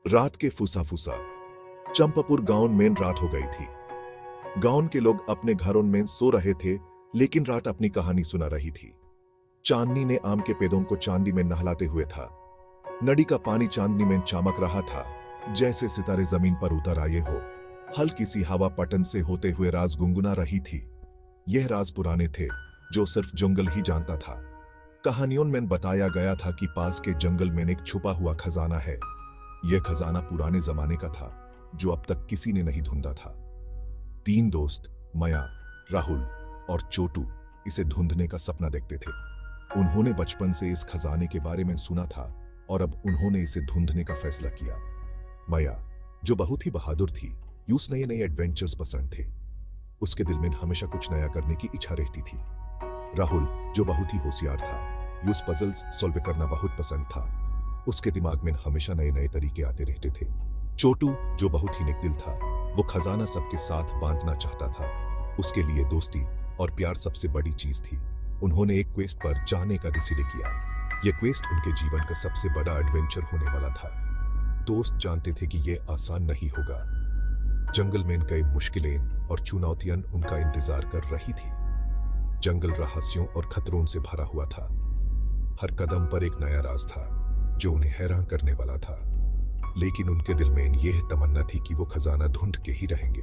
रात के फुसा-फुसा चंपापुर गांव में रात हो गई थी। गांव के लोग अपने घरों में सो रहे थे, लेकिन रात अपनी कहानी सुना रही थी। चांदनी ने आम के पेड़ों को चांदी में नहलाते हुए था। नदी का पानी चांदनी में चमक रहा था, जैसे सितारे जमीन पर उतर आए हो। हल्की सी हवा पटन से होते हुए राज गुनगुना रही थी। यह राज पुराने थे, जो सिर्फ जंगल ही जानता था। कहानियों में बताया गया था कि पास के जंगल में एक छुपा हुआ खजाना है। यह खजाना पुराने जमाने का था, जो अब तक किसी ने नहीं ढूंढा था। 3 दोस्त माया, राहुल और चोटू इसे ढूंढने का सपना देखते थे। उन्होंने बचपन से इस खजाने के बारे में सुना था और अब उन्होंने इसे ढूंढने का फैसला किया। माया, जो बहुत ही बहादुर थी, उस नए नए एडवेंचर्स पसंद थे। उसके दिल में हमेशा कुछ नया करने की इच्छा रहती थी। राहुल, जो बहुत ही होशियार था, उस पजल्स सॉल्व करना बहुत पसंद था। उसके दिमाग में हमेशा नए नए तरीके आते रहते थे। चोटू, जो बहुत ही नेक दिल था, वो खजाना सबके साथ बांटना चाहता था। उसके लिए दोस्ती और प्यार सबसे बड़ी चीज थी। उन्होंने एक क्वेस्ट पर जाने का डिसाइड किया। यह क्वेस्ट उनके जीवन का सबसे बड़ा एडवेंचर होने वाला था। दोस्त जानते थे कि यह आसान नहीं होगा। जंगल में कई मुश्किलें और चुनौतियां उनका इंतजार कर रही थी। जंगल रहस्यों और खतरों से भरा हुआ था। हर कदम पर एक नया राज था, जो उन्हें हैरान करने वाला था। लेकिन उनके दिल में यह तमन्ना थी कि वो खजाना ढूंढ के ही रहेंगे।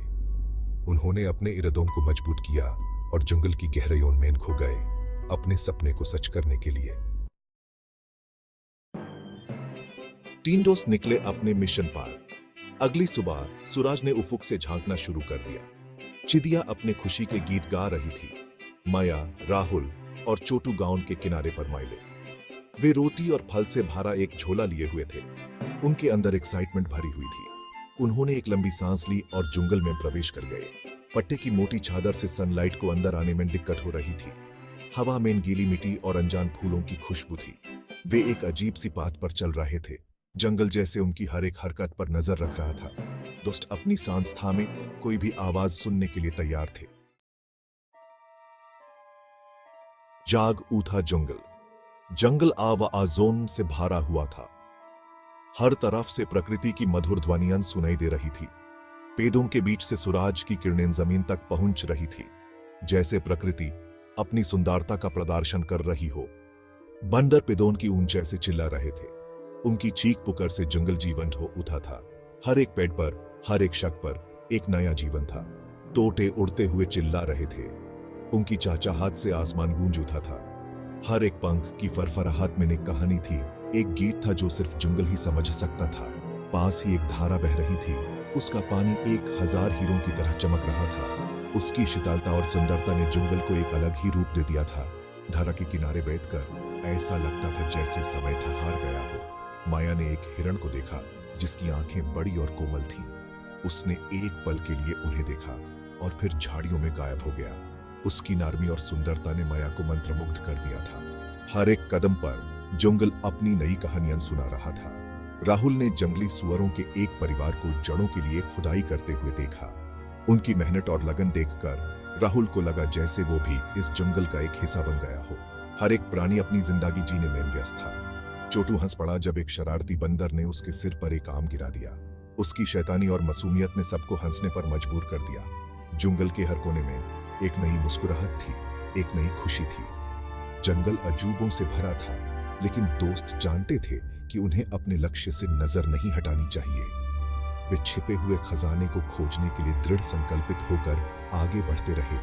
उन्होंने अपने इरादों को मजबूत किया और जंगल की गहराइयों में खो गए, अपने सपने को सच करने के लिए। 3 दोस्त निकले अपने मिशन पर। अगली सुबह सूरज ने उफुक से झांकना शुरू कर दिया। चिड़िया अपने खुशी के गीत गा रही थी। माया, राहुल और चोटू गांव के किनारे पर माइले। वे रोटी और फल से भरा एक झोला लिए हुए थे। उनके अंदर एक्साइटमेंट भरी हुई थी। उन्होंने एक लंबी सांस ली और जंगल में प्रवेश कर गए। पट्टे की मोटी चादर से सनलाइट को अंदर आने में दिक्कत हो रही थी। हवा में गीली मिट्टी और अनजान फूलों की खुशबू थी। वे एक अजीब सी बात पर चल रहे थे। जंगल जैसे उनकी हर एक हरकत पर नजर रख रहा था। दोस्त अपनी सांस थामे, कोई भी आवाज सुनने के लिए तैयार थे। जाग उठा जंगल। जंगल आवाज़ों से भरा हुआ था। हर तरफ से प्रकृति की मधुर ध्वनियां सुनाई दे रही थी। पेड़ों के बीच से सूरज की किरणें जमीन तक पहुंच रही थी, जैसे प्रकृति अपनी सुंदरता का प्रदर्शन कर रही हो। बंदर पेड़ों की ऊंचाई से चिल्ला रहे थे। उनकी चीख पुकार से जंगल जीवंत हो उठा था। हर एक पेड़ पर, हर एक शक पर एक नया जीवन था। तोते उड़ते हुए चिल्ला रहे थे। उनकी चाचाहात से आसमान गूंज उठा था। हर एक पंख की फरफराहट में एक कहानी थी, एक गीत था जो सिर्फ जंगल ही समझ सकता था। पास ही एक धारा बह रही थी। उसका पानी 1000 हीरों की तरह चमक रहा था। उसकी शीतलता और सुंदरता ने जंगल को एक अलग ही रूप दे दिया था। धारा के किनारे बैठकर ऐसा लगता था जैसे समय था हार गया हो। माया ने एक हिरण को देखा, जिसकी आंखें बड़ी और कोमल थीं। उसने एक पल के लिए उन्हें देखा और फिर झाड़ियों में गायब हो गया। उसकी नरमी और सुंदरता ने माया को मंत्रमुग्ध कर दिया था। हर एक कदम पर जंगल अपनी नई कहानियां सुना रहा था। राहुल ने जंगली सुअरों के एक परिवार को जड़ों के लिए खुदाई करते हुए देखा। उनकी मेहनत और लगन देखकर राहुल को लगा जैसे वो भी इस जंगल का एक हिस्सा बन गया हो। हर एक प्राणी अपनी जिंदगी जीने में व्यस्त था। चोटू हंस पड़ा जब एक शरारती बंदर ने उसके सिर पर एक आम गिरा दिया। उसकी शैतानी और मासूमियत ने सबको हंसने पर मजबूर कर दिया। जंगल के हर कोने में एक नई मुस्कुराहट थी, एक नई खुशी थी। जंगल अजूबों से भरा था, लेकिन दोस्त जानते थे कि उन्हें अपने लक्ष्य से नजर नहीं हटानी चाहिए। वे छिपे हुए खजाने को खोजने के लिए दृढ़ संकल्पित होकर आगे बढ़ते रहे।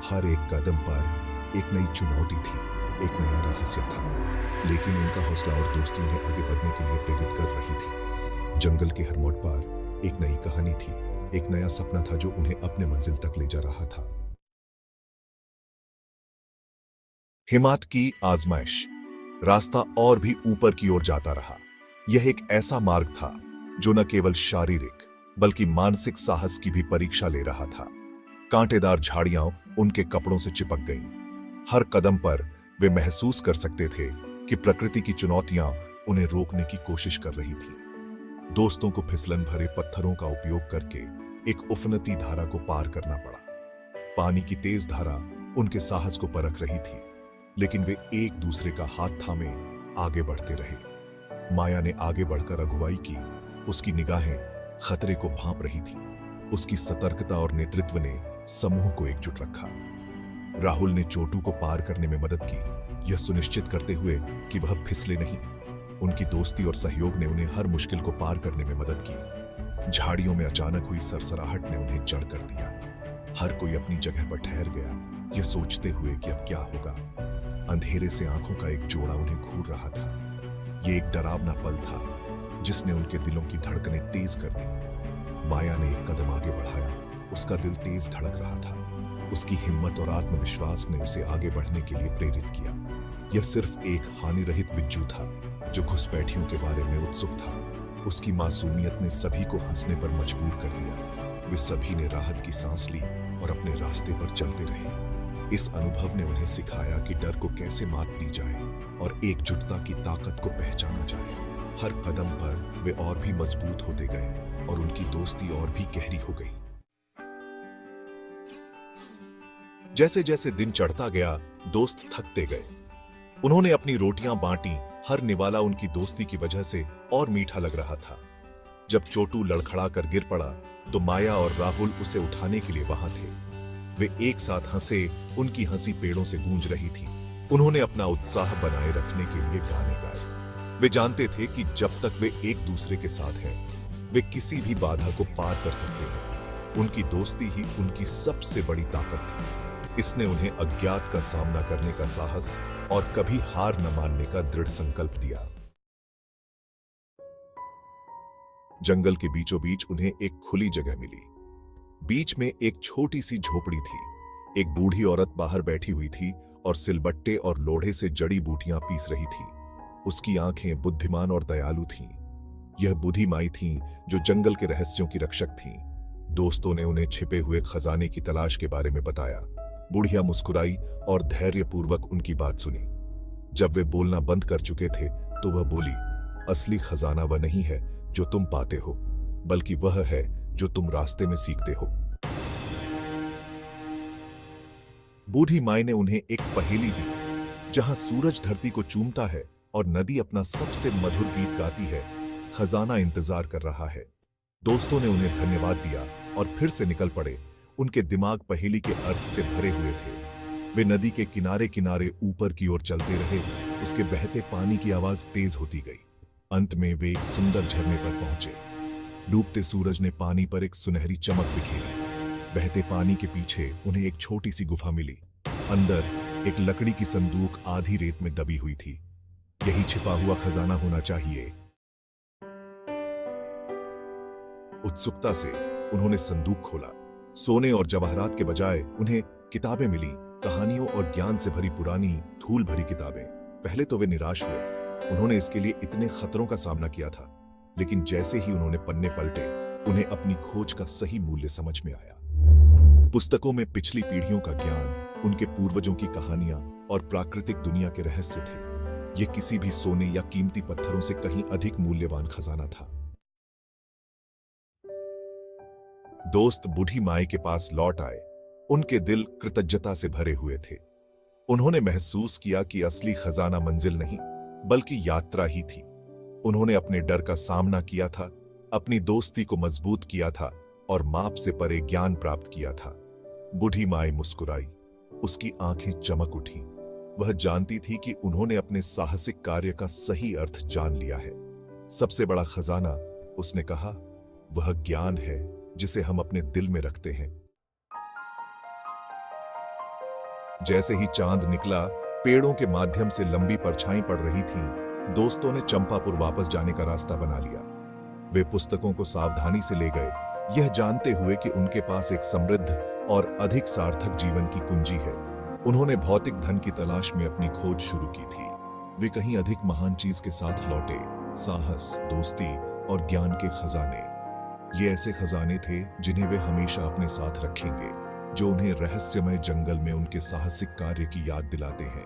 हर एक कदम पर एक नई चुनौती थी, एक नया रहस्य था, लेकिन उनका हौसला और दोस्ती उन्हें आगे बढ़ने के लिए प्रेरित कर रही थी। जंगल के हर मोड़ पर एक नई कहानी थी, एक नया सपना था जो उन्हें अपने मंजिल तक ले जा रहा था। हिम्मत की आजमाइश। रास्ता और भी ऊपर की ओर जाता रहा। यह एक ऐसा मार्ग था जो न केवल शारीरिक बल्कि मानसिक साहस की भी परीक्षा ले रहा था। कांटेदार झाड़ियां उनके कपड़ों से चिपक गईं। हर कदम पर वे महसूस कर सकते थे कि प्रकृति की चुनौतियां उन्हें रोकने की कोशिश कर रही थी। दोस्तों को फिसलन भरे पत्थरों का उपयोग करके एक उफनती धारा को पार करना पड़ा। पानी की तेज धारा उनके साहस को परख रही थी, लेकिन वे एक दूसरे का हाथ थामे आगे बढ़ते रहे। माया ने आगे बढ़कर अगुवाई की, उसकी निगाहें खतरे को भांप रही थी। उसकी सतर्कता और नेतृत्व ने समूह को एकजुट रखा। राहुल ने चोटू को पार करने में मदद की, यह सुनिश्चित करते हुए कि वह फिसले नहीं। उनकी दोस्ती और सहयोग ने उन्हें हर मुश्किल को पार करने में मदद की। झाड़ियों में अचानक हुई सरसराहट ने उन्हें जड़ कर दिया। हर कोई अपनी जगह पर ठहर गया, यह सोचते हुए कि अब क्या होगा। अंधेरे से आंखों का एक जोड़ा उन्हें घूर रहा था। यह एक डरावना पल था जिसने उनके दिलों की धड़कनें तेज कर दी। माया ने एक कदम आगे बढ़ाया, उसका दिल तेज धड़क रहा था। उसकी हिम्मत और आत्मविश्वास ने उसे आगे बढ़ने के लिए प्रेरित किया। यह सिर्फ एक हानिरहित बिज्जू था जो घुसपैठियों के बारे में उत्सुक था। उसकी मासूमियत ने सभी को हंसने पर मजबूर कर दिया। वे सभी ने राहत की सांस ली और अपने रास्ते पर चलते रहे। इस अनुभव ने उन्हें सिखाया कि डर को कैसे मात दी जाए और एकजुटता की ताकत को पहचाना जाए। हर कदम पर वे और भी मजबूत होते गए और उनकी दोस्ती और भी गहरी हो गई। जैसे जैसे दिन चढ़ता गया, दोस्त थकते गए। उन्होंने अपनी रोटियां बांटी। हर निवाला उनकी दोस्ती की वजह से और मीठा लग रहा था। जब चोटू लड़खड़ा कर गिर पड़ा तो माया और राहुल उसे उठाने के लिए वहां थे। वे एक साथ हंसे, उनकी हंसी पेड़ों से गूंज रही थी। उन्होंने अपना उत्साह बनाए रखने के लिए गाने गाए। वे जानते थे कि जब तक वे एक दूसरे के साथ हैं, वे किसी भी बाधा को पार कर सकते हैं। उनकी दोस्ती ही उनकी सबसे बड़ी ताकत थी। इसने उन्हें अज्ञात का सामना करने का साहस और कभी हार न मानने का दृढ़ संकल्प दिया। जंगल के बीचों बीच उन्हें एक खुली जगह मिली। बीच में एक छोटी सी झोपड़ी थी। एक बूढ़ी औरत बाहर बैठी हुई थी और सिलबट्टे और लोढ़े से जड़ी बूटियां पीस रही थी। उसकी आंखें बुद्धिमान और दयालु थीं। यह बूढ़ी माई थीं जो जंगल के रहस्यों की रक्षक थीं। दोस्तों ने उन्हें छिपे हुए खजाने की तलाश के बारे में बताया। बुढ़िया मुस्कुराई और धैर्यपूर्वक उनकी बात सुनी। जब वे बोलना बंद कर चुके थे तो वह बोली, असली खजाना वह नहीं है जो तुम पाते हो, बल्कि वह है जो तुम रास्ते में सीखते हो। बूढ़ी माई ने उन्हें एक पहेली दी, जहां सूरज धरती को चूमता है और नदी अपना सबसे मधुर गीत गाती है। खजाना इंतजार कर रहा है। दोस्तों ने उन्हें धन्यवाद दिया और फिर से निकल पड़े। उनके दिमाग पहेली के अर्थ से भरे हुए थे। वे नदी के किनारे किनारे ऊपर की ओर चलते रहे। उसके बहते पानी की आवाज तेज होती गई। अंत में वे एक सुंदर झरने पर पहुंचे। डूबते सूरज ने पानी पर एक सुनहरी चमक बिखेरी। बहते पानी के पीछे उन्हें एक छोटी सी गुफा मिली। अंदर एक लकड़ी की संदूक आधी रेत में दबी हुई थी। यही छिपा हुआ खजाना होना चाहिए। उत्सुकता से उन्होंने संदूक खोला। सोने और जवाहरात के बजाय उन्हें किताबें मिली, कहानियों और ज्ञान से भरी पुरानी धूल भरी किताबें। पहले तो वे निराश हुए। उन्होंने इसके लिए इतने खतरों का सामना किया था, लेकिन जैसे ही उन्होंने पन्ने पलटे, उन्हें अपनी खोज का सही मूल्य समझ में आया। पुस्तकों में पिछली पीढ़ियों का ज्ञान, उनके पूर्वजों की कहानियां और प्राकृतिक दुनिया के रहस्य थे। यह किसी भी सोने या कीमती पत्थरों से कहीं अधिक मूल्यवान खजाना था। दोस्त बूढ़ी माई के पास लौट आए। उनके दिल कृतज्ञता से भरे हुए थे। उन्होंने महसूस किया कि असली खजाना मंजिल नहीं, बल्कि यात्रा ही थी। उन्होंने अपने डर का सामना किया था, अपनी दोस्ती को मजबूत किया था और माप से परे ज्ञान प्राप्त किया था। बूढ़ी माई मुस्कुराई। उसकी आंखें चमक उठी। वह जानती थी कि उन्होंने अपने साहसिक कार्य का सही अर्थ जान लिया है। सबसे बड़ा खजाना, उसने कहा, वह ज्ञान है जिसे हम अपने दिल में रखते हैं। जैसे ही चांद निकला, पेड़ों के माध्यम से लंबी परछाई पड़ रही थी। दोस्तों ने चंपापुर वापस जाने का रास्ता बना लिया। वे पुस्तकों को सावधानी से ले गए, यह जानते हुए कि उनके पास एक समृद्ध और अधिक सार्थक जीवन की कुंजी है। उन्होंने भौतिक धन की तलाश में अपनी खोज शुरू की थी। वे कहीं अधिक महान चीज के साथ लौटे, साहस, दोस्ती और ज्ञान के खजाने। ये ऐसे खजाने थे जिन्हें वे हमेशा अपने साथ रखेंगे, जो उन्हें रहस्यमय जंगल में उनके साहसिक कार्य की याद दिलाते हैं।